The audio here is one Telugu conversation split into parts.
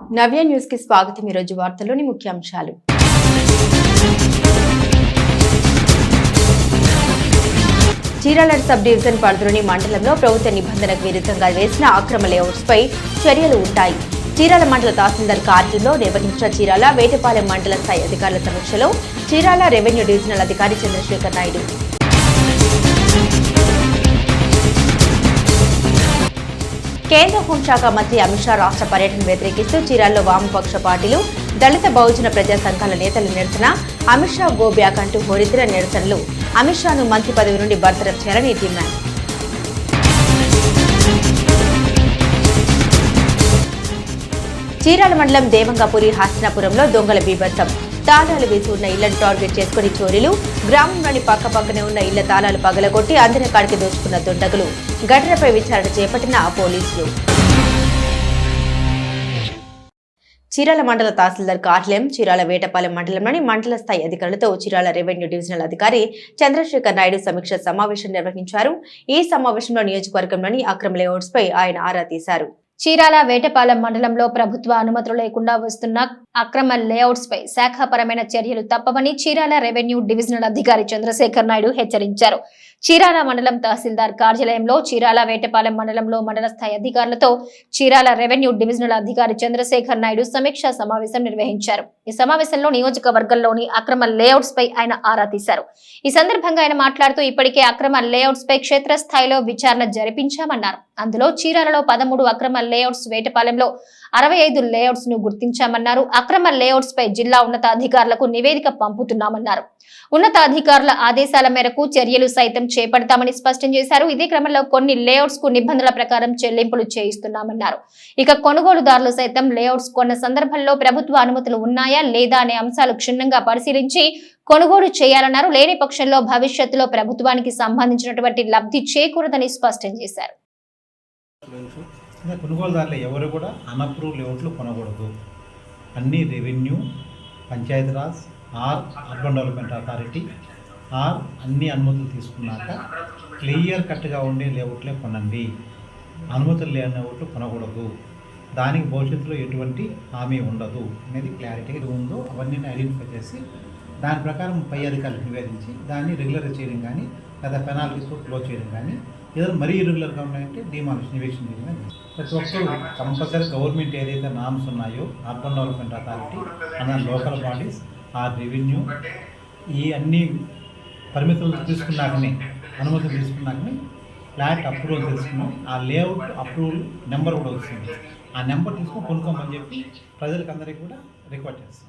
నవ్య న్యూస్ కి స్వాగతం। ఈ రోజు వార్తల్లోని ముఖ్యాంశాలు। చీరాల సబ్ డివిజన్ పరిధిలోని మండలంలో ప్రభుత్వ నిబంధనలకు విరుద్ధంగా వేసిన అక్రమ లేఅవుట్స్ పై చర్యలు ఉంటాయి। చీరాల మండల తహసీల్దార్ కార్యాలయంలో నిర్వహించిన చీరాల వేటపాలెం మండల స్థాయి అధికారుల సమీక్షలో చీరాల రెవెన్యూ డివిజనల్ అధికారి చంద్రశేఖర్ నాయుడు కేంద్ర హోంశాఖ మంత్రి అమిత్ షా రాష్ట్ర పర్యటన వ్యతిరేకిస్తూ చీరాల్లో వామపక్ష పార్టీలు దళిత బహుజన ప్రజా సంఘాల నేతల నిరసన। అమిత్ షా గో బ్యాక్ అంటూ హోరెత్తిన నిరసనలు। అమిత్ షాను మంత్రి పదవి నుండి బర్తరఫ్ చేయాలని డిమాండ్। చీరాల మండలం దేవంగాపురి హస్తినాపురంలో దొంగల బీభత్సం। తాళాలు వేసి ఉన్న ఇళ్లను టార్గెట్ చేసుకుని చోరీలు। గ్రామంలోని పక్కపక్కనే ఉన్న ఇళ్ల తాళాలు పగలగొట్టి అందిన కాడికి దోచుకున్న దుండగులు। ఘటనపై విచారణ చేపట్టిన పోలీసులు। చీరాల మండల తహసీల్దార్ కార్యాలయం చీరాల వేటపాలెం మండలంలోని మండల స్థాయి అధికారులతో చీరాల రెవెన్యూ డివిజనల్ అధికారి చంద్రశేఖర్ నాయుడు సమీక్ష సమావేశం నిర్వహించారు। ఈ సమావేశంలో నియోజకవర్గంలోని అక్రమ లేఅవుట్స్ పై ఆయన ఆరా తీశారు। చీరాల వేటపాలెం మండలంలో ప్రభుత్వ అనుమతులు లేకుండా వస్తున్న అక్రమ లేఅవుట్స్ పై శాఖాపరమైన చర్యలు తప్పవని చీరాల రెవెన్యూ డివిజనల్ అధికారి చంద్రశేఖర్ నాయుడు హెచ్చరించారు। చీరాల మండలం తహసీల్దార్ కార్యాలయంలో చీరాల వేటపాలెం మండలంలో మండల స్థాయి అధికారులతో చీరాల రెవెన్యూ డివిజనల్ అధికారి చంద్రశేఖర్ నాయుడు సమీక్షా సమావేశం నిర్వహించారు। ఈ సమావేశంలో నియోజకవర్గంలోని అక్రమ లేఅవుట్స్ పై ఆయన ఆరా తీశారు। ఈ సందర్భంగా ఆయన మాట్లాడుతూ ఇప్పటికే అక్రమ లేఅవుట్స్ పై క్షేత్రస్థాయిలో విచారణ జరిపించామన్నారు। అందులో చీరాలలో 13 అక్రమ లేఅవుట్స్, వేటపాలెంలో 65 లేఅవుట్స్ ను గుర్తించామన్నారు। అక్రమ లేఅవుట్స్ పై జిల్లా ఉన్నతాధికారులకు నివేదిక పంపుతున్నామన్నారు। ఉన్నతాధికారుల ఆదేశాల మేరకు చర్యలు సైతం చేపడతామని స్పష్టం చేశారు। ఇదే క్రమంలో కొన్ని లేఅవుట్స్ కు నిబంధనల ప్రకారం చెల్లింపులు చేయిస్తున్నామన్నారు। ఇక కొనుగోలుదారులు సైతం లేఅవుట్స్ కొన్న సందర్భంలో ప్రభుత్వ అనుమతులు ఉన్నాయా లేదా అనే అంశాలు క్షుణ్ణంగా పరిశీలించి కొనుగోలు చేయాలన్నారు। లేని పక్షంలో భవిష్యత్తులో ప్రభుత్వానికి సంబంధించినటువంటి లబ్ధి చేకూరదని స్పష్టం చేశారు। కొనుగోలుదారులు ఎవరు కూడా అన్అప్రూవ్ లేఅవుట్లు కొనకూడదు। అన్ని revenue, Panchayati Raj or urban development authority or అన్ని అనుమతులు తీసుకున్నాక క్లియర్ కట్గా ఉండే లేఅవుట్లే కొనండి। అనుమతులు లేని లేఅవుట్లు కొనకూడదు। దానికి భవిష్యత్తులో ఎటువంటి హామీ ఉండదు అనేది క్లారిటీ ఉందో అవన్నీ ఐడెంటిఫై చేసి దాని ప్రకారం పై అధికారులకు నివేదించి దాన్ని రెగ్యులర్ చేయడం కానీ లేదా పెనాల్టీస్ క్లోజ్ చేయడం కానీ ఏదైనా మరీ ఇర్రెగ్యులర్గా ఉన్నాయంటే డిమాలిషన్ నివేషన్ చేయడం కానీ ప్రతి ఒక్కరు కంపల్సరీ గవర్నమెంట్ ఏదైతే నామ్స్ ఉన్నాయో అర్బన్ డెవలప్మెంట్ అథారిటీ అన్న లోకల్ బాడీస్ ఆ రెవెన్యూ ఈ అన్ని పరిమితులు తీసుకున్నాకనే అనుమతులు తీసుకున్నాకనే ఫ్లాట్ అప్రూవల్ తెలుసుకున్నాం। ఆ లేఅవుట్ అప్రూవల్ నెంబర్ కూడా వస్తుంది। ఆ నెంబర్ తీసుకుని కొనుక్కోమని చెప్పి ప్రజలకు అందరికీ కూడా రిక్వెస్ట్ చేస్తాం।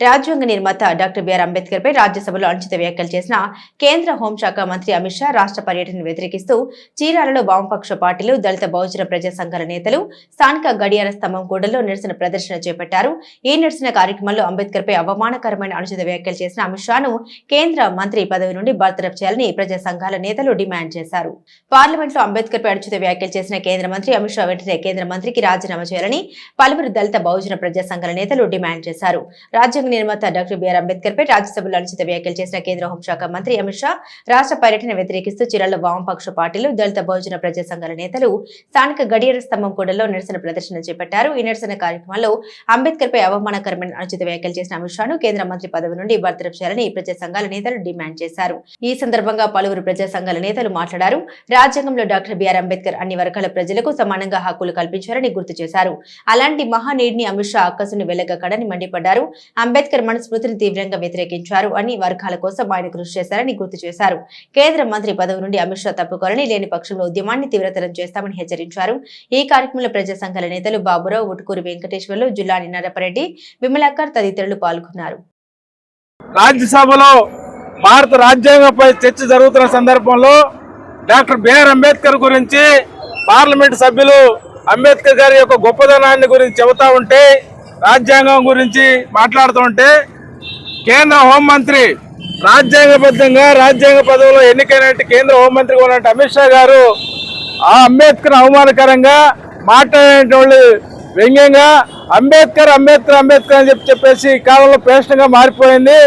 రాజ్యాంగ నిర్మాత డాక్టర్ బిఆర్ అంబేద్కర్ పై రాజ్యసభలో అనుచిత వ్యాఖ్యలు చేసిన కేంద్ర హోంశాఖ మంత్రి అమిత్ షా రాష్ట్ర పర్యటనను వ్యతిరేకిస్తూ చీరాలలో వామపక్ష పార్టీలు, దళిత బహుజన ప్రజా సంఘాల నేతలు స్థానిక గడియార స్తంభం కూడల్లో నిరసన ప్రదర్శన చేపట్టారు। ఈ నిరసన కార్యక్రమంలో అంబేద్కర్ పై అవమానకరమైన అనుచిత వ్యాఖ్యలు చేసిన అమిత్ షాను కేంద్ర మంత్రి పదవి నుండి బర్తరఫ్ చేయాలని ప్రజా సంఘాల నేతలు డిమాండ్ చేశారు। పార్లమెంట్ లో అంబేద్కర్ పై అనుచిత వ్యాఖ్యలు చేసిన కేంద్ర మంత్రి అమిత్ షా వెంటనే కేంద్ర మంత్రికి రాజీనామా చేయాలని పలువురు దళిత బహుజన ప్రజా సంఘాల నేతలు డిమాండ్ చేశారు। రాజ్యాంగ నిర్మాత డాక్టర్ బిఆర్ అంబేద్కర్ పై రాజ్యసభలో అనుచిత వ్యాఖ్యలు చేసిన కేంద్ర హోంశాఖ మంత్రి అమిత్ షా రాష్ట్ర పర్యటన వ్యతిరేకిస్తూ చీరాల్లో వామపక్ష పార్టీలు, దళిత బహుజన ప్రజా సంఘాల నేతలు స్థానిక గడియార స్తంభం కూడల్లో నిరసన ప్రదర్శన చేపట్టారు। ఈ నిరసన కార్యక్రమంలో అంబేద్కర్ పై అవమానకరమైన అనుచిత వ్యాఖ్యలు చేసిన అమిత్ షాను కేంద్ర మంత్రి పదవి నుండి బర్తరఫ్ చేయాలని ప్రజా సంఘాల నేతలు డిమాండ్ చేశారు। ఈ సందర్భంగా పలువురు ప్రజా సంఘాల నేతలు మాట్లాడారు। రాజ్యాంగంలో డాక్టర్ బిఆర్ అంబేద్కర్ అన్ని వర్గాల ప్రజలకు సమానంగా హక్కులు కల్పించారని గుర్తు చేశారు। అలాంటి మహానీయుడిని అమిత్ షా అక్కసుని వెళ్లగక్కడని మండిపడ్డారు। అంబేద్కర్ మనస్మృతిని తీవ్రంగా వ్యతిరేకించారు అని వర్గాల కోసం ఆయన కృషి చేశారని గుర్తు చేశారు। కేంద్ర మంత్రి పదవి నుండి అమిత్ షా తప్పుకోవాలని, లేని పక్షంలో ఉద్యమాన్ని తీవ్రతరం చేస్తామని హెచ్చరించారు। ఈ కార్యక్రమంలో ప్రజా సంఘాల నేతలు బాబురావు, ఉటుకూరి వెంకటేశ్వర్లు, జుల్లాని నరపరెడ్డి, విమలాకర్ తదితరులు పాల్గొన్నారు। రాజ్యసభలో భారత రాజ్యాంగంపై చర్చ జరుగుతున్న సందర్భంలో డాక్టర్ బిఆర్ అంబేద్కర్ గురించి పార్లమెంట్ సభ్యులు అంబేద్కర్ గారి యొక్క గొప్పదనాన్ని గురించి చెబుతా ఉంటే, రాజ్యాంగం గురించి మాట్లాడుతుంటే కేంద్ర హోంమంత్రి రాజ్యాంగబద్ధంగా రాజ్యాంగ పదవిలో ఎన్నికైనట్టు కేంద్ర హోంమంత్రిగా ఉన్నట్టు అమిత్ షా గారు ఆ అంబేద్కర్ అవమానకరంగా మాట్లాడేటువంటి వ్యంగ్యంగా అంబేద్కర్ అంబేద్కర్ అంబేద్కర్ అని చెప్పేసి ఈ కాలంలో పేషణగా మారిపోయింది।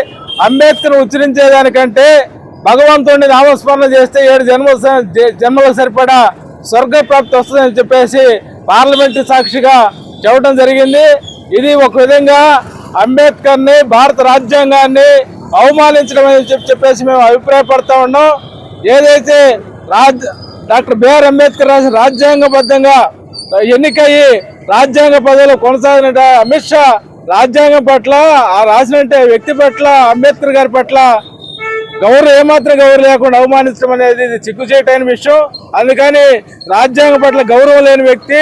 అంబేద్కర్ ఉచ్చరించేదానికంటే భగవంతుడిని నామస్మరణ చేస్తే 7 జన్మలకు సరిపడా స్వర్గ ప్రాప్తి వస్తుందని చెప్పేసి పార్లమెంటు సాక్షిగా చెప్పడం జరిగింది. ఇది ఒక విధంగా అంబేద్కర్ని, భారత రాజ్యాంగాన్ని అవమానించడం అని చెప్పేసి మేము అభిప్రాయపడతా ఉన్నాం. ఏదైతే డాక్టర్ బిఆర్ అంబేద్కర్ రాసిన రాజ్యాంగబద్ధంగా ఎన్నికయ్యి రాజ్యాంగ పదవిలో కొనసాగిన అమిత్ షా రాజ్యాంగం పట్ల, ఆ రాసినట్టే వ్యక్తి పట్ల, అంబేద్కర్ గారి పట్ల గౌరవం ఏమాత్రం గౌరవం లేకుండా అవమానించడం అనేది ఇది సిగ్గుచేటైన విషయం. అందుకని రాజ్యాంగం పట్ల గౌరవం లేని వ్యక్తి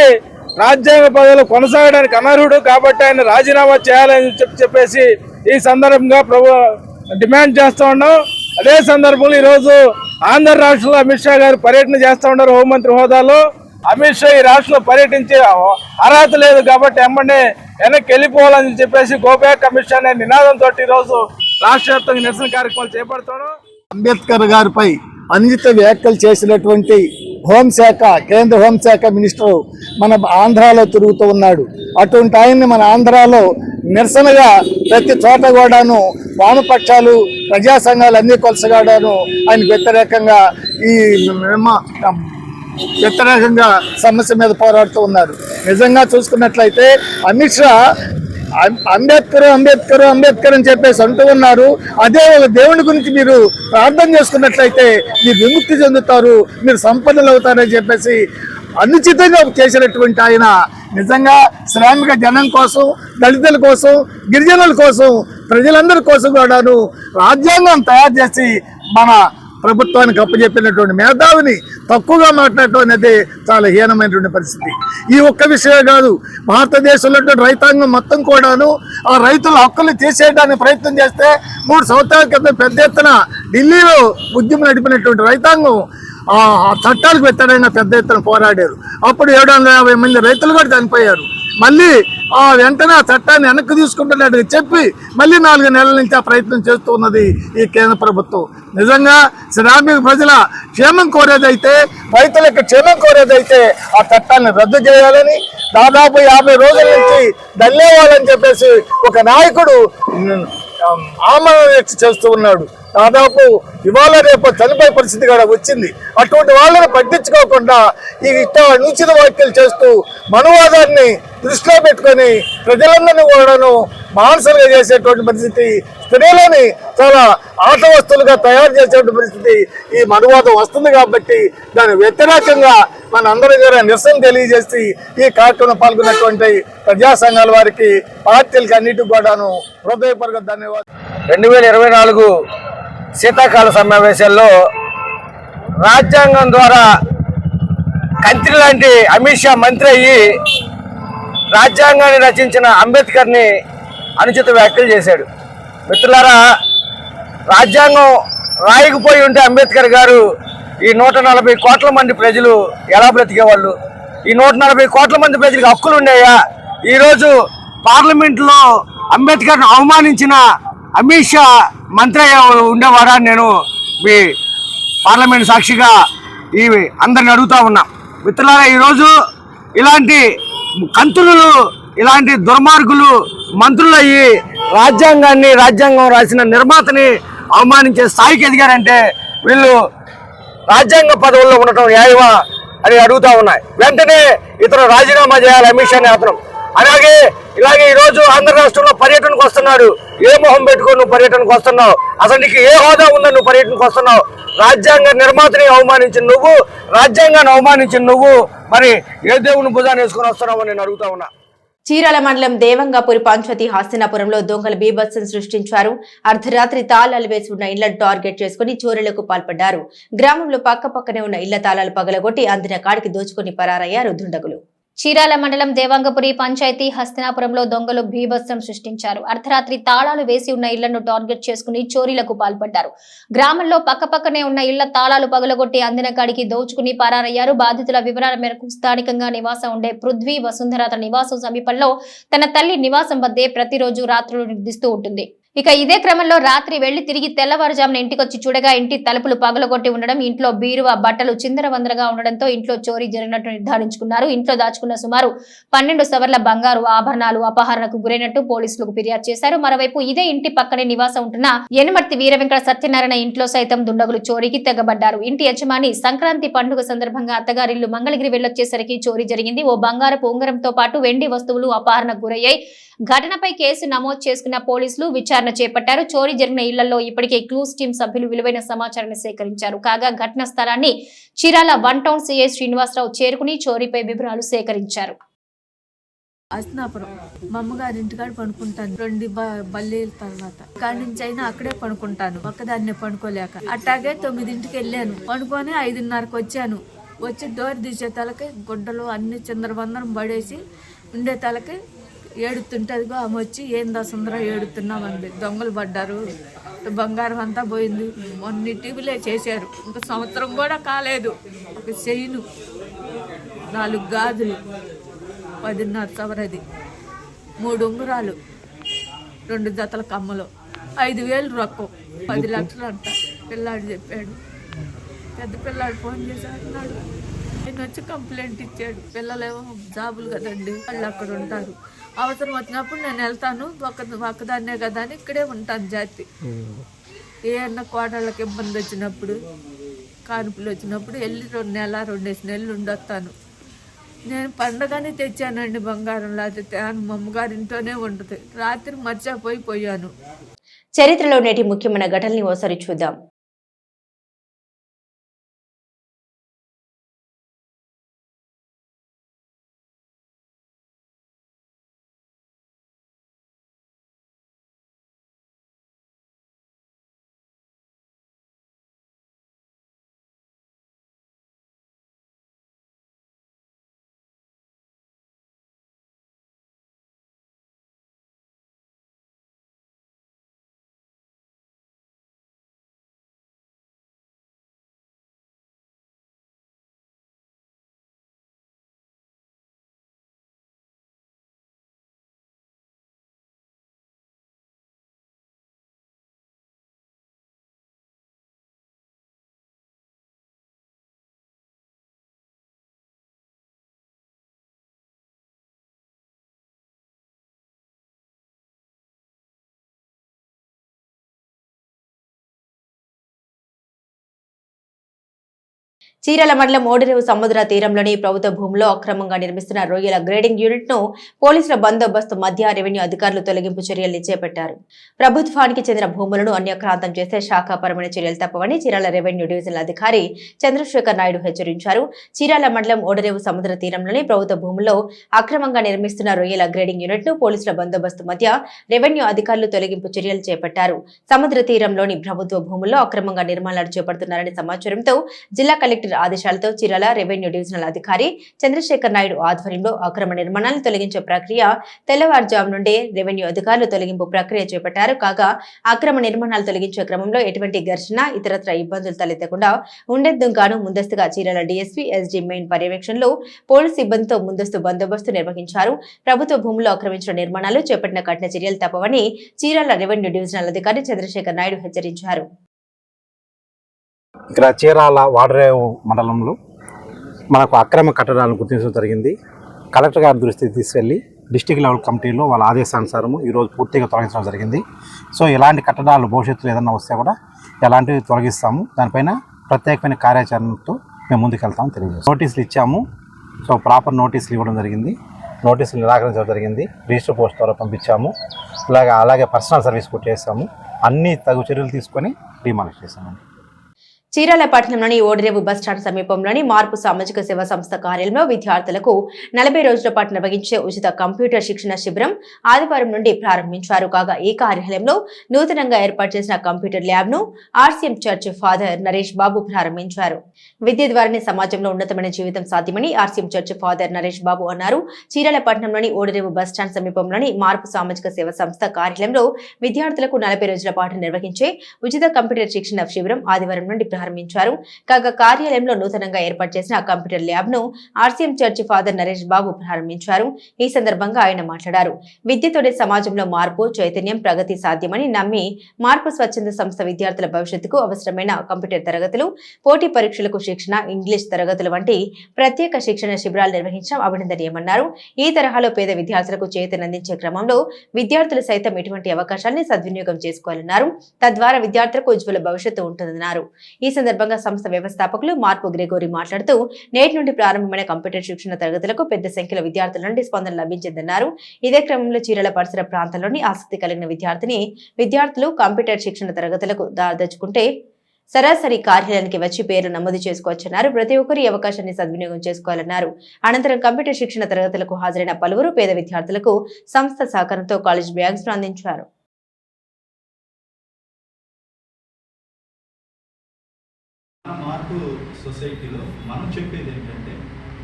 రాజ్యాంగ పదవిలో కొనసాగడానికి అనర్హుడు కాబట్టి ఆయన రాజీనామా చేయాలని చెప్పేసి ఈ సందర్భంగా డిమాండ్ చేస్తూ ఉన్నాం. అదే సందర్భంలో ఈరోజు ఆంధ్ర రాష్ట్రంలో అమిత్ షా గారు పర్యటన చేస్తూ ఉన్నారు. హోంమంత్రి హోదాలో అమిత్ షా ఈ రాష్ట్రంలో పర్యటించే అర్హత లేదు కాబట్టి ఎమ్మడే వెనక్కి వెళ్ళిపోవాలని చెప్పేసి గో బ్యాక్ అమిత్ షా అనే నినాదంతో ఈరోజు రాష్ట్ర వ్యాప్తంగా నిరసన కార్యక్రమాలు చేపడుతున్నాం. అంబేద్కర్ గారిపై అనుచిత వ్యాఖ్యలు చేసినటువంటి హోంశాఖ, కేంద్ర హోంశాఖ మినిస్టర్ మన ఆంధ్రాలో తిరుగుతూ ఉన్నాడు. అటువంటి ఆయన్ని మన ఆంధ్రాలో నిరసనగా ప్రతి చోట కూడాను వామపక్షాలు, ప్రజా సంఘాలు అన్ని కొలసగాడాను ఆయన వ్యతిరేకంగా సమస్య మీద పోరాడుతూ ఉన్నారు. నిజంగా చూసుకున్నట్లయితే అమిత్ షా అంబేద్కర్ అంబేద్కర్ అంబేద్కర్ అని చెప్పేసి అంటూ ఉన్నారు. అదే ఒక దేవుని గురించి మీరు ప్రార్థన చేసుకున్నట్లయితే మీరు విముక్తి చెందుతారు, మీరు సంపన్నులు అవుతారని చెప్పేసి అనుచితంగా చేసినటువంటి ఆయన నిజంగా శ్రామిక జనం కోసం, దళితుల కోసం, గిరిజనుల కోసం, ప్రజలందరి కోసం కూడాను రాజ్యాంగం తయారు చేసి మన ప్రభుత్వానికి అప్పచెప్పినటువంటి మేధావిని తక్కువగా మాట్లాడటం అనేది చాలా హీనమైనటువంటి పరిస్థితి. ఈ ఒక్క విషయమే కాదు, భారతదేశంలో రైతాంగం మొత్తం కూడాను ఆ రైతుల హక్కులు తీసేయడానికి ప్రయత్నం చేస్తే 3 సంవత్సరాల క్రితం పెద్ద ఎత్తున ఢిల్లీలో ఉద్యమం నడిపినటువంటి రైతాంగం ఆ చట్టాలకు వ్యతిరేకంగా పెద్ద ఎత్తున పోరాడారు. అప్పుడు 750 మంది రైతులు కూడా చనిపోయారు. మళ్ళీ వెంటనే ఆ చట్టాన్ని వెనక్కి తీసుకుంటున్నట్టుగా చెప్పి మళ్ళీ 4 నెలల నుంచి ఆ ప్రయత్నం చేస్తూ ఉన్నది ఈ కేంద్ర ప్రభుత్వం. నిజంగా శ్రామిక ప్రజల క్షేమం కోరేదైతే, రైతుల యొక్క క్షేమం కోరేదైతే ఆ చట్టాన్ని రద్దు చేయాలని దాదాపు 50 రోజుల నుంచి ధన్యవాదాలని చెప్పేసి ఒక నాయకుడు ఆమరణ దీక్ష చేస్తూ ఉన్నాడు. దాదాపు ఇవాళ రేపు చనిపోయే పరిస్థితి కూడా వచ్చింది. అటువంటి వాళ్ళని పట్టించుకోకుండా ఈ అనుచిత వ్యాఖ్యలు చేస్తూ మనువాదాన్ని దృష్టిలో పెట్టుకొని ప్రజలందరినీ కూడాను మానసికంగా చేసేటువంటి పరిస్థితి, స్త్రీలని చాలా ఆట వస్తువులుగా తయారు చేసేటువంటి పరిస్థితి ఈ మనువాదం వస్తుంది. కాబట్టి దాని వ్యతిరేకంగా మన అందరి ద్వారా నిరసన తెలియజేసి ఈ కార్యక్రమం పాల్గొన్నటువంటి ప్రజా సంఘాల వారికి, పార్టీలకి అన్నిటికి కూడాను హృదయపూర్వక ధన్యవాదాలు. 2024 శీతాకాల సమావేశాల్లో రాజ్యాంగం ద్వారా కంత్రి లాంటి అమిత్ షా మంత్రి అయ్యి రాజ్యాంగాన్ని రచించిన అంబేద్కర్ని అనుచిత వ్యాఖ్యలు చేశాడు. మిత్రులారా, రాజ్యాంగం రాయకపోయి ఉంటే అంబేద్కర్ గారు ఈ 140 కోట్ల మంది ప్రజలు ఎలా బ్రతికేవాళ్ళు? ఈ 140 కోట్ల మంది ప్రజలకు హక్కులు ఉన్నాయా? ఈరోజు పార్లమెంట్లో అంబేద్కర్ను అవమానించిన అమిత్ షా మంత్రి ఉండేవాడా? నేను మీ పార్లమెంట్ సాక్షిగా ఈ అందరిని అడుగుతా ఉన్నా. మిత్రులారా, ఈరోజు ఇలాంటి కంతులు, ఇలాంటి దుర్మార్గులు మంత్రులు అయ్యి రాజ్యాంగం రాసిన నిర్మాతని అవమానించే స్థాయికి ఎదిగారంటే వీళ్ళు రాజ్యాంగ పదవుల్లో ఉండటం న్యాయమా అని అడుగుతా ఉన్నాయి. వెంటనే ఇతను రాజీనామా చేయాలి అమిత్ షా అతను. ఇలాగే ఈరోజు ఆంధ్ర రాష్ట్రంలో పర్యటనకు వస్తున్నాడు. ఏ మొహం పెట్టుకొని నువ్వు పర్యటనకు వస్తున్నావు? అసలు నీకు ఏ హోదా ఉందని నువ్వు పర్యటనకు వస్తున్నావు? రాజ్యాంగ నిర్మాతని అవమానించిన నువ్వు, రాజ్యాంగాన్ని అవమానించిన నువ్వు మరి ఏ దేవుని భుజాన్ని వేసుకొని వస్తున్నావు నేను అడుగుతా ఉన్నా. చీరాల మండలం దేవంగాపురి పంచాయతీ హస్తినాపురంలో దొంగలు బీభత్సం సృష్టించారు. అర్ధరాత్రి తాళాలు వేసి ఉన్న ఇళ్లను టార్గెట్ చేసుకుని చోరీలకు పాల్పడ్డారు. గ్రామంలో పక్కపక్కనే ఉన్న ఇళ్ల తాళాలు పగలగొట్టి అందిన కాడికి దోచుకుని పరారయ్యారు దుండగులు. చీరాల మండలం దేవంగపురి పంచాయతీ హస్తినాపురంలో దొంగలు బీభత్సం సృష్టించారు. అర్ధరాత్రి తాళాలు వేసి ఉన్న ఇళ్లను టార్గెట్ చేసుకుని చోరీలకు పాల్పడ్డారు. గ్రామంలో పక్కపక్కనే ఉన్న ఇళ్ల తాళాలు పగలగొట్టి అందిన కాడికి దోచుకుని పరారయ్యారు. బాధితుల వివరాల మేరకు స్థానికంగా నివాసం ఉండే పృథ్వీ వసుంధర తన నివాసం సమీపంలో తన తల్లి నివాసం వద్దే ప్రతిరోజు రాత్రులు నిర్దిస్తూ ఉంటుంది. ఇక ఇదే క్రమంలో రాత్రి వెళ్లి తిరిగి తెల్లవారుజామున ఇంటికొచ్చి చూడగా ఇంటి తలుపులు పగలగొట్టి ఉండడం, ఇంట్లో బీరువా బట్టలు చిందరవందరగా ఉండడంతో ఇంట్లో చోరీ జరిగినట్టు నిర్ధారించుకున్నారు. ఇంట్లో దాచుకున్న సుమారు 12 సవర్ల బంగారు ఆభరణాలు అపహరణకు గురైనట్టు పోలీసులకు ఫిర్యాదు చేశారు. మరోవైపు ఇదే ఇంటి పక్కనే నివాసం ఉంటున్న యనమర్తి వీరవెంకట సత్యనారాయణ ఇంట్లో సైతం దుండగులు చోరీకి తెగబడ్డారు. ఇంటి యజమాని సంక్రాంతి పండుగ సందర్భంగా అత్తగారిల్లు మంగళగిరి వెళ్లొచ్చేసరికి చోరీ జరిగింది. ఓ బంగారపు ఉంగరంతో పాటు వెండి వస్తువులు అపహరణకు గురయ్యాయి. ఘటనపై కేసు నమోదు చేసుకున్న పోలీసులు విచారణ చేపట్టారు. చోరీ జరిగిన ఇళ్లలో ఇప్పటికే క్లూస్ టీమ్ సభ్యులు విలువైన సమాచారాన్ని సేకరించారు. కాగా ఘటనా స్థలాన్ని చీరాల 1 టౌన్ సిఐ శ్రీనివాసరావు చేరుకుని చోరీపై వివరాలు సేకరించారు. అస్నాపురం మా అమ్మగారి ఇంటికాడ పడుకుంటాను. 2 బల్లీల తర్వాత కాడి నుంచి అయినా అక్కడే పడుకుంటాను. ఒక్కదాన్నే పడుకోలేక అట్టాగే 9ంటికి వెళ్ళాను. పడుకొని 5:30కి వచ్చాను. వచ్చి డోర్ తీసే తలకి గుడ్డలు అన్ని చిందరబందరం పడేసి ఉండే తలకి ఏడుతుంటదిగో ఆమె వచ్చి ఏందా సుందర ఏడుతున్నామంది. దొంగలు పడ్డారు, బంగారం అంతా పోయింది, మొన్న టీవీలే చేశారు, ఇంకా సంవత్సరం కూడా కాలేదు. ఒక చైను, 4 గాజులు, 10.5 సవరది, 3 ఉంగరాలు, 2 జతల కమ్మలు, 5,000 రొక్కం, 10 లక్షలు అంట. పిల్లాడు చెప్పాడు. పెద్ద పిల్లాడు ఫోన్ చేసి అన్నాడు. ఆయన వచ్చి కంప్లైంట్ ఇచ్చాడు. పిల్లలేమో జాబులు కదండి, వాళ్ళు అక్కడ ఉంటారు. అవసరం వచ్చినప్పుడు నేను వెళ్తాను, ఒక్కదాన్నే కదా అని ఇక్కడే ఉంటాను. జాతి ఏమన్నా కోడళ్ళకి ఇబ్బంది వచ్చినప్పుడు, కానుపులు వచ్చినప్పుడు వెళ్ళి 2 నెలలు ఉండొస్తాను. నేను పండగని తెచ్చానండి బంగారం, లేకపోతే మా అమ్మగారింట్లోనే ఉంటుంది. రాత్రి మర్చిపోయాను. చరిత్రలో నేటి ముఖ్యమైన ఘటనల్ని ఓసారి చూద్దాం. చీరాల మండలం ఓడరేవు సముద్ర తీరంలోని ప్రభుత్వ భూమిలో అక్రమంగా నిర్మిస్తున్న రొయ్యల గ్రేడింగ్ యూనిట్ ను పోలీసుల బందోబస్తు మధ్య రెవెన్యూ అధికారులు తొలగింపు చర్యలు చేపట్టారు. ప్రభుత్వానికి చెందిన భూములను అన్యక్రాంతం చేస్తే శాఖాపరమైన చర్యలు తప్పవని చీరాల రెవెన్యూ డివిజనల్ అధికారి చంద్రశేఖర్ నాయుడు హెచ్చరించారు. చీరాల మండలం ఓడరేవు సముద్ర తీరంలోని ప్రభుత్వ భూముల్లో అక్రమంగా నిర్మిస్తున్న రొయ్యల గ్రేడింగ్ యూనిట్ ను పోలీసుల బందోబస్తు మధ్య రెవెన్యూ అధికారులు తొలగింపు చర్యలు చేపట్టారు. సముద్ర తీరంలోని ప్రభుత్వ భూముల్లో అక్రమంగా నిర్మాణాలు చేపడుతున్నారనే సమాచారంతో జిల్లా కలెక్టర్ ఆదేశాలతో చీరాల రెవెన్యూ డివిజనల్ అధికారి చంద్రశేఖర్ నాయుడు ఆధ్వర్యంలో అక్రమ నిర్మాణాలను తొలగించే ప్రక్రియ తెల్లవారుజాము నుండే రెవెన్యూ అధికారులు తొలగింపు ప్రక్రియ చేపట్టారు. కాగా అక్రమ నిర్మాణాలు తొలగించే క్రమంలో ఎటువంటి ఘర్షణ ఇతరత్ర ఇబ్బందులు తలెత్తకుండా ఉండేందుకు గాను ముందస్తుగా చీరాల డీఎస్పీ ఎస్జీ మెయిన్ పర్యవేక్షణలో పోలీసు సిబ్బందితో ముందస్తు బందోబస్తు నిర్వహించారు. ప్రభుత్వ భూముల్లో ఆక్రమించిన నిర్మాణాలు చేపట్టిన కఠిన చర్యలు తప్పవని చీరాల రెవెన్యూ డివిజనల్ అధికారి చంద్రశేఖర్ నాయుడు హెచ్చరించారు. ఇక్కడ చీరాల వాడరేవు మండలంలో మనకు అక్రమ కట్టడాలను గుర్తించడం జరిగింది. కలెక్టర్ గారి దృష్టికి తీసుకెళ్లి డిస్టిక్ లెవెల్ కమిటీలో వాళ్ళ ఆదేశానుసారము ఈరోజు పూర్తిగా తొలగించడం జరిగింది. సో ఇలాంటి కట్టడాలు భవిష్యత్తులో ఏదైనా వస్తే కూడా ఎలాంటివి తొలగిస్తాము, దానిపైన ప్రత్యేకమైన కార్యాచరణతో మేము ముందుకెళ్తామని తెలియజేస్తాం. నోటీసులు ఇచ్చాము. సో ప్రాపర్ నోటీసులు ఇవ్వడం జరిగింది. నోటీసులు నిరాకరించడం జరిగింది. రిజిస్టర్ పోస్ట్ ద్వారా పంపించాము. అలాగే పర్సనల్ సర్వీస్ కూడా చేస్తాము. అన్ని తగు చర్యలు తీసుకొని డిమాలిష్ చేస్తామండి. చీరాల పట్టణంలోని ఓడరేవు బస్టాండ్ సమీపంలోని మార్పు సామాజిక సేవా సంస్థ కార్యాలయంలో విద్యార్థులకు 40 రోజుల పాటు నిర్వహించే ఉచిత కంప్యూటర్ శిక్షణ శిబిరం ఆదివారం నుండి ప్రారంభించారు. కాగా ఈ కార్యాలయంలో నూతనంగా ఏర్పాటు చేసిన కంప్యూటర్ ల్యాబ్ ను ఆర్సీఎం చర్చ్ ఫాదర్ నరేష్ బాబు ప్రారంభించారు. విద్య ద్వారానే సమాజంలో ఉన్నతమైన జీవితం సాధ్యమని ఆర్సీఎం చర్చ్ ఫాదర్ నరేష్ బాబు అన్నారు. చీరాల పట్టణంలోని ఓడరేవు బస్టాండ్ సమీపంలోని మార్పు సామాజిక సేవా సంస్థ కార్యాలయంలో విద్యార్థులకు 40 రోజుల పాటు నిర్వహించే ఉచిత కంప్యూటర్ శిక్షణ శిబిరం ఆదివారం నుండి ప్రారంభించారు. కాగా కార్యాలయంలో నూతనంగా ఏర్పాటు చేసిన కంప్యూటర్ ల్యాబ్ ను ఆర్సీఎం చర్చి ఫాదర్ నరేష్ బాబు ప్రారంభించారు. ఈ సందర్భంగా ఆయన మాట్లాడారు. విద్యతోనే సమాజంలో మార్పు, చైతన్యం, ప్రగతి సాధ్యమని నమ్మి మార్పు స్వచ్ఛంద సంస్థ విద్యార్థుల భవిష్యత్తుకు అవసరమైన కంప్యూటర్ తరగతులు, పోటీ పరీక్షలకు శిక్షణ, ఇంగ్లీష్ తరగతులు వంటి ప్రత్యేక శిక్షణ శిబిరాలు నిర్వహించడం అభినందనీయమన్నారు. ఈ తరహాలో పేద విద్యార్థులకు చేతనందించే క్రమంలో విద్యార్థులు సైతం ఇటువంటి అవకాశాన్ని సద్వినియోగం చేసుకోవాలన్నారు. తద్వారా విద్యార్థులకు ఉజ్వల భవిష్యత్తు ఉంటుందన్నారు. ఈ సందర్భంగా సంస్థ వ్యవస్థాపకులు మార్పు గ్రెగోరీ మాట్లాడుతూ నేటి నుండి ప్రారంభమైన కంప్యూటర్ శిక్షణ తరగతులకు పెద్ద సంఖ్యలో విద్యార్థుల నుండి స్పందన లభించిందన్నారు. ఇదే క్రమంలో చీరాల పరిసర ప్రాంతాల్లోని ఆసక్తి కలిగిన విద్యార్థులు కంప్యూటర్ శిక్షణ తరగతులకు దాదచుకుంటే సరాసరి కార్యాలయానికి వచ్చి పేరు నమోదు చేసుకోవచ్చన్నారు. ప్రతి ఒక్కరు ఈ అవకాశాన్ని సద్వినియోగం చేసుకోవాలన్నారు. అనంతరం కంప్యూటర్ శిక్షణ తరగతులకు హాజరైన పలువురు పేద విద్యార్థులకు సంస్థ సహకారంతో కాలేజ్ బ్యాగ్స్ ను అందించారు. మార్పు సొసైటీలో మనం చెప్పేది ఏంటంటే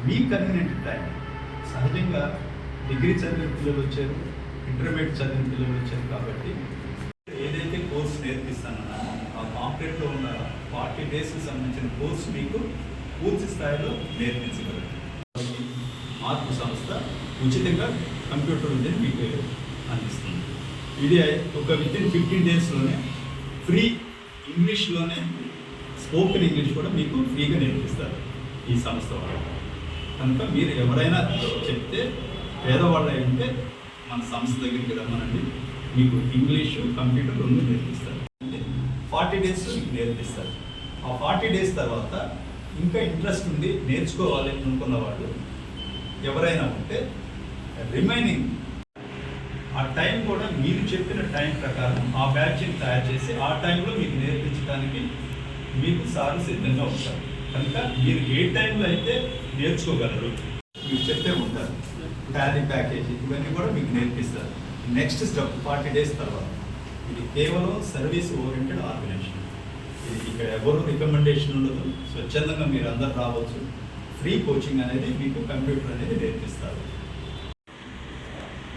మీ కన్వీనియంట్ టైం. సహజంగా డిగ్రీ చదివిన పిల్లలు వచ్చారు, ఇంటర్మీడియట్ చదివిన పిల్లలు వచ్చారు. కాబట్టి ఏదైతే కోర్సు నేర్పిస్తానన్నామో ఆ కాంప్లీట్లో ఉన్న 40 డేస్కి సంబంధించిన కోర్సు మీకు పూర్తి స్థాయిలో నేర్పించగలరు. మార్పు సంస్థ ఉచితంగా కంప్యూటర్ విద్యను మీకు అందిస్తుంది. ఇది ఒక వితిన్ 15 డేస్లోనే ఫ్రీ ఇంగ్లీష్లోనే స్పోకెన్ ఇంగ్లీష్ కూడా మీకు ఫ్రీగా నేర్పిస్తారు ఈ సంస్థ వాళ్ళు. కనుక మీరు ఎవరైనా చెప్తే పేదవాళ్ళు ఉంటే మన సంస్థ దగ్గరికి రమ్మనండి. మీకు ఇంగ్లీషు, కంప్యూటర్ రెండు నేర్పిస్తారు. 40 డేస్ మీకు నేర్పిస్తారు. ఆ 40 డేస్ తర్వాత ఇంకా ఇంట్రెస్ట్ ఉండి నేర్చుకోవాలి అనుకున్న వాళ్ళు ఎవరైనా ఉంటే రిమైనింగ్ ఆ టైం కూడా మీరు చెప్పిన టైం ప్రకారం ఆ బ్యాచ్ని తయారు చేసి ఆ టైంలో మీకు నేర్పించడానికి మీకు సార్లు సిద్ధంగా ఉంటారు. కనుక మీరు ఏ టైంలో అయితే నేర్చుకోగలరు మీరు చెప్తే ఉంటారు. టాలీ ప్యాకేజీ ఇవన్నీ కూడా మీకు నేర్పిస్తారు. నెక్స్ట్ స్టెప్ 40 డేస్ తర్వాత ఇది కేవలం సర్వీస్ ఓరియంటెడ్ ఆర్గనైజేషన్. ఇది ఇక్కడ ఎవరు రికమెండేషన్ ఉండదు, స్వచ్ఛందంగా మీరు అందరు రావచ్చు. ఫ్రీ కోచింగ్ అనేది మీకు కంప్యూటర్ అనేది నేర్పిస్తారు.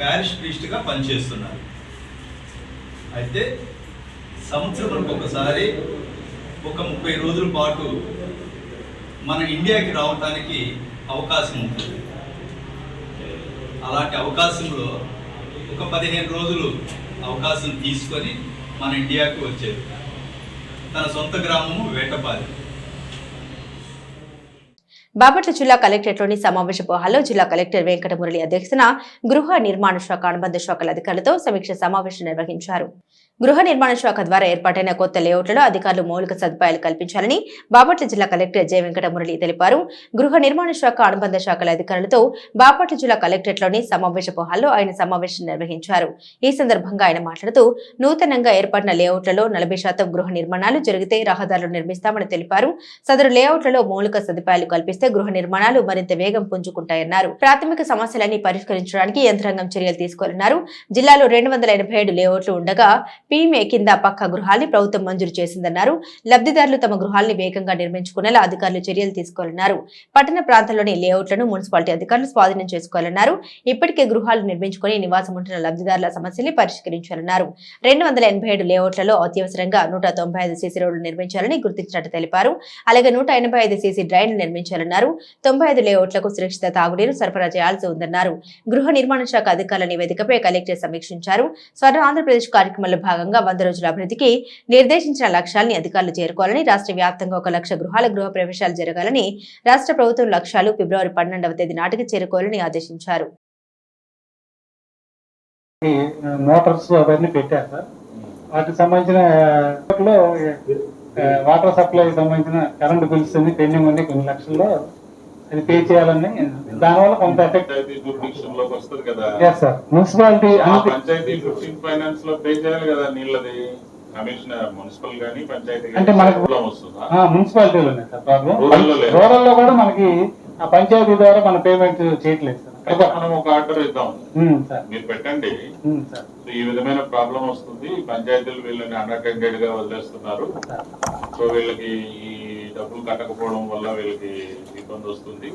ప్యారిష్ ప్రీస్ట్గా పనిచేస్తున్నారు. అయితే సంవత్సరానికి ఒకసారి ఒక 30 రోజుల పాటు మన ఇండియాకి రావడానికి అవకాశం ఉంటుంది. అలాంటి అవకాశంలో ఒక 15 రోజులు అవకాశం తీసుకొని మన ఇండియాకి వచ్చేది. తన సొంత గ్రామము వేటపాలి. బాపట్ల జిల్లా కలెక్టరేట్లోని సమావేశపు హాల్లో జిల్లా కలెక్టర్ వెంకటమురళి అధ్యక్షతన గృహ నిర్మాణ శాఖ అనుబంధ శాఖల అధికారులతో సమీక్ష సమావేశం నిర్వహించారు. గృహ నిర్మాణ శాఖ ద్వారా ఏర్పాటైన కొత్త లేఅవుట్లలో అధికారులు మౌలిక సదుపాయాలు కల్పించాలని బాపట్ల జిల్లా కలెక్టర్ జె వెంకటమురళి తెలిపారు. గృహ నిర్మాణ శాఖ అనుబంధ శాఖల అధికారులతో బాపట్ల జిల్లా కలెక్టరేట్లోని సమావేశపు హాల్లో ఆయన సమావేశం నిర్వహించారు. ఈ సందర్భంగా ఆయన మాట్లాడుతూ నూతనంగా ఏర్పడిన లేఅవుట్లలో 40% గృహ నిర్మాణాలు జరిగితే రహదారులు నిర్మిస్తామని తెలిపారు. సదరు లేఅవుట్లలో మౌలిక సదుపాయాలు కల్పిస్తే గృహ నిర్మాణాలు మరింత వేగం పుంజుకుంటాయన్నారు. ప్రాథమిక సమస్యలన్నీ పరిష్కరించడానికి యంత్రాంగం చర్యలు తీసుకోవాలన్నారు. జిల్లాలో 287 లేఅవుట్లు ఉండగా పీఎంఏ కింద పక్కా గృహాల్ని ప్రభుత్వం మంజూరు చేసిందన్నారు. లబ్ధిదారులు తమ గృహాల్ని వేగంగా నిర్మించుకునేలా అధికారులు చర్యలు తీసుకోవాలన్నారు. పట్టణ ప్రాంతాల్లోని లేఅవుట్లను మున్సిపాలిటీ అధికారులు స్వాధీనం చేసుకోవాలన్నారు. ఇప్పటికే గృహాలు నిర్మించుకుని నివాసం ఉంటున్న లబ్ధిదారుల సమస్యల్ని పరిష్కరించాలన్నారు. 287 లేఅవుట్లలో అత్యవసరంగా 195 సీసీ రోడ్లు నిర్మించాలని గుర్తించినట్టు తెలిపారు. అలాగే 185 సీసీ డ్రైన్లు నిర్మించాలన్నారు. 95 లేఅవుట్లకు సురక్షిత తాగునీరు సరఫరా చేయాల్సి ఉందన్నారు. గృహ నిర్మాణ శాఖ అధికారుల నివేదికపై కలెక్టర్ సమీక్షించారు. స్వర్ణ ఆంధ్రప్రదేశ్ కార్యక్రమంలో భాగంగా 100 రోజుల అభివృద్ధికి నిర్దేశించిన లక్ష్యాల్ని అధికారులు చేరుకోవాలని, రాష్ట్ర వ్యాప్తంగా 1 లక్ష గృహాల గృహ ప్రవేశాలు జరగాలని, రాష్ట్ర ప్రభుత్వం లక్ష్యాలు ఫిబ్రవరి 12వ తేదీ నాటికి చేరుకోవాలని ఆదేశించారు. మోటార్స్ అవన్నీ పెట్టారు సార్. వాటికి సంబంధించిన వాటర్ సప్లై సంబంధించిన కరెంట్ బిల్స్ అన్ని పెండింగ్ ఉంది. కొన్ని లక్షల్లో అది పే చేయాలని, దానివల్ల కొంత ఎఫెక్ట్ వస్తుంది కదా సార్. మున్సిపాలిటీ పంచాయతీ ఫైనాన్స్ లో పే చేయాలి కదా నీళ్ళది. కమిషనర్ మున్సిపల్ గానీ పంచాయతీ అంటే మనకు మున్సిపాలిటీలోనే సార్ ప్రాబ్లం. రూరల్ లో కూడా మనకి ఆ పంచాయతీ ద్వారా మన పేమెంట్ చేయట్లేదు సార్. మనం ఒక ఆర్డర్ ఇద్దాం, మీరు పెట్టండి. ఈ విధమైన ప్రాబ్లం వస్తుంది, పంచాయతీలు వీళ్ళని అన్అటెండెడ్ గా వదిలేస్తున్నారు, సో వీళ్ళకి ఈ డబ్బులు కట్టకపోవడం వల్ల వీళ్ళకి ఇబ్బంది వస్తుంది,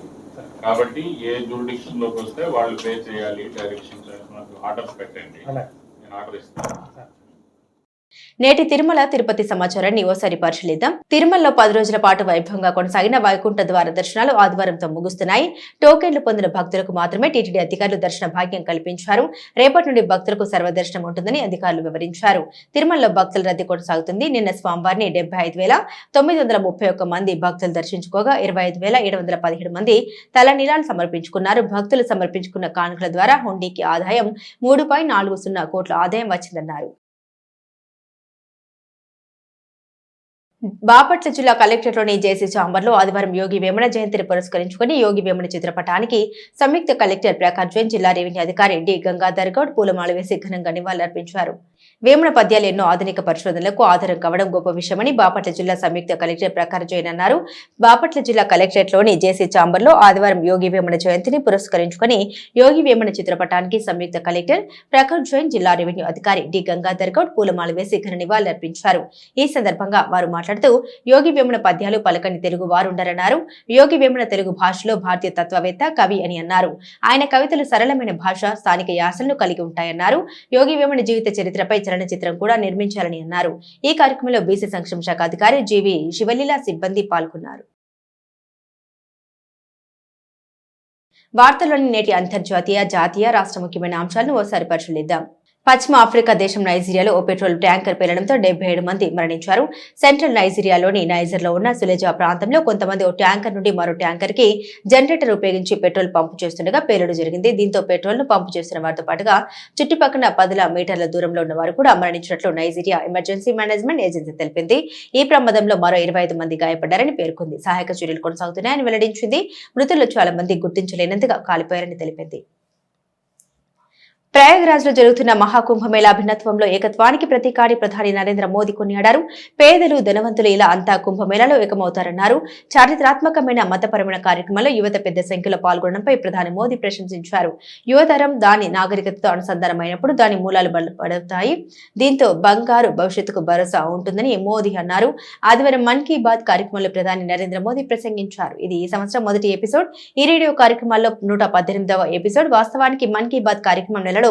కాబట్టి ఏ జ్యూరిడిక్షన్ లోకి వస్తే వాళ్ళు పే చేయాలి డైరెక్షన్ ఆర్డర్స్ పెట్టండి. నేను ఆర్డర్ ఇస్తాను. నేటి తిరుమల తిరుపతి సమాచారాన్ని ఓసారి పరిశీలిద్దాం. తిరుమలలో 10 రోజుల పాటు వైభవంగా కొనసాగిన వైకుంఠ ద్వార దర్శనాలు ఆదివారంతో ముగుస్తున్నాయి. టోకెన్లు పొందిన భక్తులకు మాత్రమే టీటీడీ అధికారులు దర్శన భాగ్యం కల్పించారు. రేపటి నుండి భక్తులకు సర్వదర్శనం ఉంటుందని అధికారులు వివరించారు. తిరుమలలో భక్తుల రద్దీ కొనసాగుతుంది. నిన్న స్వామివారిని 75,931 మంది భక్తులు దర్శించుకోగా 25,717 మంది తలనీలాలు సమర్పించుకున్నారు. భక్తులు సమర్పించుకున్న కానుకల ద్వారా హుండీకి ఆదాయం 3.40 కోట్ల ఆదాయం వచ్చిందన్నారు. బాపట్ల జిల్లా కలెక్టరేట్లోని జేసీ ఛాంబర్లో ఆదివారం యోగి వేమన జయంతిని పురస్కరించుకుని యోగి వేమన చిత్రపటానికి సంయుక్త కలెక్టర్ ప్రకాష్ జైన్, జిల్లా రెవెన్యూ అధికారి డి గంగాధర్ గౌడ్ పూలమాల వేసి ఘనంగా నివాళులర్పించారు. వేమన పద్యాలు ఎన్నో ఆధునిక పరిశోధనలకు ఆధారం కావడం గొప్ప విషయమని బాపట్ల జిల్లా సంయుక్త కలెక్టర్ ప్రకాష్ జైన్ అన్నారు. బాపట్ల జిల్లా కలెక్టరేట్లోని జేసీ ఛాంబర్లో ఆదివారం యోగి వేమన జయంతిని పురస్కరించుకుని యోగి వేమన చిత్రపటానికి సంయుక్త కలెక్టర్ ప్రకాష్ జైన్, జిల్లా రెవెన్యూ అధికారి డి గంగాధర్ గౌడ్ పూలమాల వేసి ఘన నివాళులర్పించారు. ఈ సందర్భంగా వారు మాట్లాడుతూ యోగి వేమన పద్యాలు పలకని తెలుగు వారుండరన్నారు. యోగి వేమన తెలుగు భాషలో భారతీయ తత్వవేత్త, కవి అని అన్నారు. ఆయన కవితలు సరళమైన భాష, స్థానిక యాసలను కలిగి ఉంటాయన్నారు. యోగి వేమన జీవిత చరిత్రపై చలనచిత్రం కూడా నిర్మించాలని అన్నారు. ఈ కార్యక్రమంలో బీసీ సంక్షేమ శాఖ అధికారి జీవి శివలీల సిబ్బంది పాల్గొన్నారు. వార్తల్లోని నేటి అంతర్జాతీయ, జాతీయ, రాష్ట్ర ముఖ్యమైన అంశాలను ఓసారి పరిశీలిద్దాం. పశ్చిమ ఆఫ్రికా దేశం నైజీరియాలో ఓ పెట్రోల్ ట్యాంకర్ పేలడంతో 77 మంది మరణించారు. సెంట్రల్ నైజీరియాలోని నైజర్లో ఉన్న సులెజా ప్రాంతంలో కొంతమంది ఓ ట్యాంకర్ నుండి మరో ట్యాంకర్ కి జనరేటర్ ఉపయోగించి పెట్రోల్ పంపు చేస్తుండగా పేలుడు జరిగింది. దీంతో పెట్రోల్ ను పంపు చేస్తున్న వారితో పాటుగా చుట్టుపక్కల 10 మీటర్ల దూరంలో ఉన్న వారు కూడా మరణించినట్లు నైజీరియా ఎమర్జెన్సీ మేనేజ్మెంట్ ఏజెన్సీ తెలిపింది. ఈ ప్రమాదంలో మరో 25 మంది గాయపడ్డారని పేర్కొంది. సహాయక చర్యలు కొనసాగుతున్నాయని వెల్లడించింది. మృతుల్లో చాలా మంది గుర్తించలేనంతగా కాలిపోయారని తెలిపింది. ప్రయాగ్రాజ్ లో జరుగుతున్న మహాకుంభమేళా భిన్నత్వంలో ఏకత్వానికి ప్రతీకారి ప్రధాని నరేంద్ర మోదీ కొనియాడారు. పేదలు, ధనవంతులు ఇలా అంతా కుంభమేళాలో ఏకమవుతారన్నారు. చారిత్రాత్మకమైన మతపరమైన కార్యక్రమంలో యువత పెద్ద సంఖ్యలో పాల్గొనడంపై ప్రధాని మోదీ ప్రశంసించారు. యువతరం దాని నాగరికతతో అనుసంధానమైనప్పుడు దాని మూలాలు బలపడతాయి. దీంతో బంగారు భవిష్యత్తుకు భరోసా ఉంటుందని మోదీ అన్నారు. ఆదివారం మన్ కీ బాత్ కార్యక్రమంలో ప్రధాని నరేంద్ర మోదీ ప్రసంగించారు. ఇది ఈ సంవత్సరం మొదటి ఎపిసోడ్. ఈ రేడియో కార్యక్రమాల్లో 118వ ఎపిసోడ్. వాస్తవానికి మన్ కీ బాత్ కార్యక్రమం నెలలో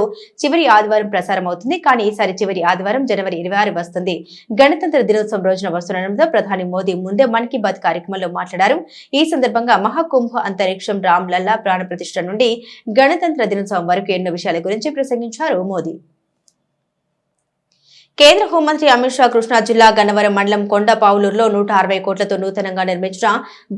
చివరి ఆదివారం ప్రసారం అవుతుంది. కానీ ఈసారి చివరి ఆదివారం జనవరి 26 వస్తుంది. గణతంత్ర దినోత్సవం రోజున వస్తుండటంతో ప్రధాని మోదీ ముందే మన్ కీ బాత్ కార్యక్రమంలో మాట్లాడారు. ఈ సందర్భంగా మహాకుంభ, అంతరిక్షం, రామ్ లల్లా ప్రాణ ప్రతిష్ఠ నుండి గణతంత్ర దినోత్సవం వరకు ఎన్నో విషయాల గురించి ప్రసంగించారు మోదీ. కేంద్ర హోంమంత్రి అమిత్ షా కృష్ణా జిల్లా గన్నవరం మండలం కొండపావులూరులో 160 కోట్లతో నూతనంగా నిర్మించిన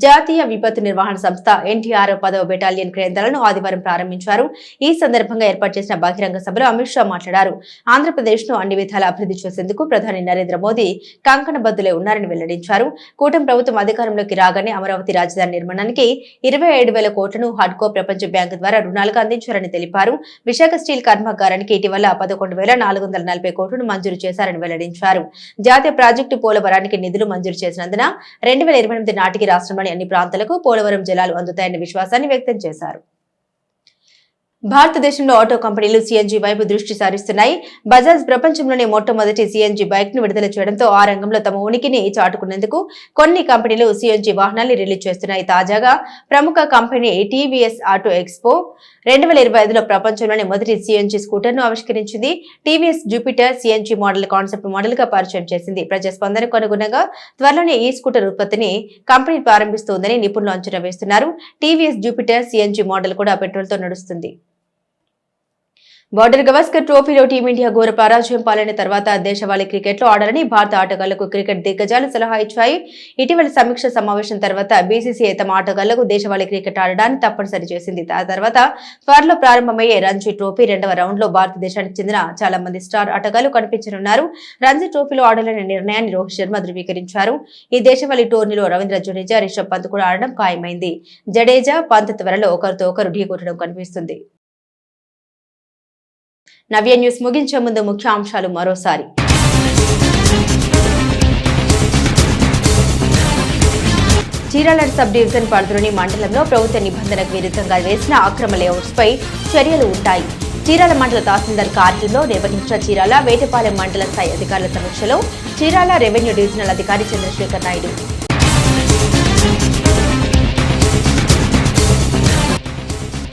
జాతీయ విపత్తు నిర్వహణ సంస్థ ఎన్టీఆర్ 10వ బెటాలియన్ కేంద్రాలను ఆదివారం ప్రారంభించారు. ఈ సందర్భంగా ఏర్పాటు చేసిన బహిరంగ సభలో అమిత్ షా మాట్లాడారు. ఆంధ్రప్రదేశ్ ను అన్ని విధాలా అభివృద్ధి చేసేందుకు ప్రధాని నరేంద్ర మోదీ కంకణబద్దులై ఉన్నారని వెల్లడించారు. కూటమి ప్రభుత్వం అధికారంలోకి రాగానే అమరావతి రాజధాని నిర్మాణానికి 27,000 కోట్లను హడ్కో ప్రపంచ బ్యాంకు ద్వారా రుణాలుగా అందించారని తెలిపారు. విశాఖ స్టీల్ కర్మాగారానికి ఇటీవల 11,440 కోట్లను మంజూరు చేశారని వెల్లడించారు. జాతీయ ప్రాజెక్టు పోలవరానికి నిధులు మంజూరు చేసినందున 2028 నాటికి రాష్ట్రంలోని అన్ని ప్రాంతాలకు పోలవరం జలాలు అందుతాయన్న విశ్వాసాన్ని వ్యక్తం చేశారు. భారతదేశంలో ఆటో కంపెనీలు సీఎన్జీ వైపు దృష్టి సారిస్తున్నాయి. బజాజ్ ప్రపంచంలోనే మొట్టమొదటి సీఎన్జీ బైక్ ను విడుదల చేయడంతో ఆ రంగంలో తమ ఉనికిని చాటుకునేందుకు కొన్ని కంపెనీలు సీఎన్జీ వాహనాన్ని రిలీజ్ చేస్తున్నాయి. తాజాగా ప్రముఖ కంపెనీ టీవీఎస్ ఆటో ఎక్స్పో 2025లో ప్రపంచంలోనే మొదటి సీఎన్జీ స్కూటర్ ను ఆవిష్కరించింది. TVS Jupiter CNG model concept model గా పరిచయం చేసింది. ప్రజాస్పందనకు అనుగుణంగా త్వరలోనే ఈ స్కూటర్ ఉత్పత్తిని కంపెనీ ప్రారంభిస్తోందని నిపుణులు అంచనా వేస్తున్నారు. టీవీఎస్ జూపిటర్ సీఎన్జీ మోడల్ కూడా పెట్రోల్ తో నడుస్తుంది. బోర్డర్ గవాస్కర్ ట్రోఫీలో టీమిండియా ఘోర పరాజయం పాలైన తర్వాత దేశవాళీ క్రికెట్ లో ఆడాలని భారత ఆటగాళ్లకు క్రికెట్ దిగ్గజాలు సలహా ఇచ్చాయి. ఇటీవల సమీక్ష సమావేశం తర్వాత బీసీసీఐ తమ ఆటగాళ్లకు దేశవాళీ క్రికెట్ ఆడడాన్ని తప్పనిసరి చేసింది. ఆ తర్వాత త్వరలో ప్రారంభమయ్యే రంజీ ట్రోఫీ 2వ రౌండ్ లో భారతదేశానికి చెందిన చాలా మంది స్టార్ ఆటగాళ్లు కనిపించనున్నారు. రంజీ ట్రోఫీలో ఆడాలనే నిర్ణయాన్ని రోహిత్ శర్మ ధృవీకరించారు. ఈ దేశవాళీ టోర్నీలో రవీంద్ర జడేజా, రిషబ్ పంత్ కూడా ఆడడం ఖాయమైంది. జడేజా, పంత్ త్వరలో ఒకరితో ఒకరు ఢీకొట్టడం కనిపిస్తుంది. నవ్య న్యూస్ ముగించే ముందు ముఖ్యాంశాలు మరోసారి. చీరాల సబ్ డివిజన్ పరిధిలోని మండలంలో ప్రభుత్వ నిబంధనకు విరుద్ధంగా వేసిన అక్రమ లేఅవుట్స్ పై చర్యలు ఉంటాయి. చీరాల మండల తహసీల్దార్ కార్యాలయంలో నిర్వహించిన చీరాల వేటపాలెం మండల స్థాయి అధికారుల సమీక్షలో చీరాల రెవెన్యూ డివిజనల్ అధికారి చంద్రశేఖర్ నాయుడు.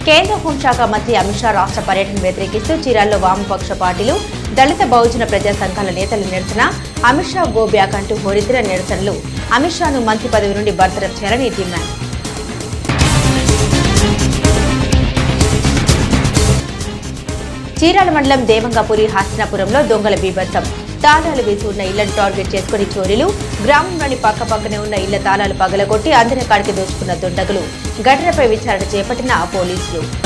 కేంద్ర హోంశాఖ మంత్రి అమిత్ షా రాష్ట్ర పర్యటన వ్యతిరేకిస్తూ చీరాల్లో వామపక్ష పార్టీలు దళిత బహుజన ప్రజా సంఘాల నేతల నిరసన, అమిత్ షా గో బ్యాక్ అంటూ హోరెత్తిన నిరసనలు. అమిత్ షాను మంత్రి పదవి నుండి బర్తరఫ్ చేయాలని డిమాండ్. చీరాల మండలం దేవంగాపురి హాస్నాపురంలో దొంగల బీభత్సం. తాళాలు వేసి ఉన్న ఇళ్లను టార్గెట్ చేసుకుని చోరీలు. గ్రామంలోని పక్కపక్కనే ఉన్న ఇళ్ల తాళాలు పగలగొట్టి అందరి కాడికి దోచుకున్న దుండగులు. ఘటనపై విచారణ చేపట్టిన పోలీసులు.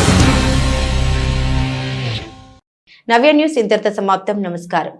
నవ్య న్యూస్ ఇంతటితో సమాప్తం. నమస్కారం.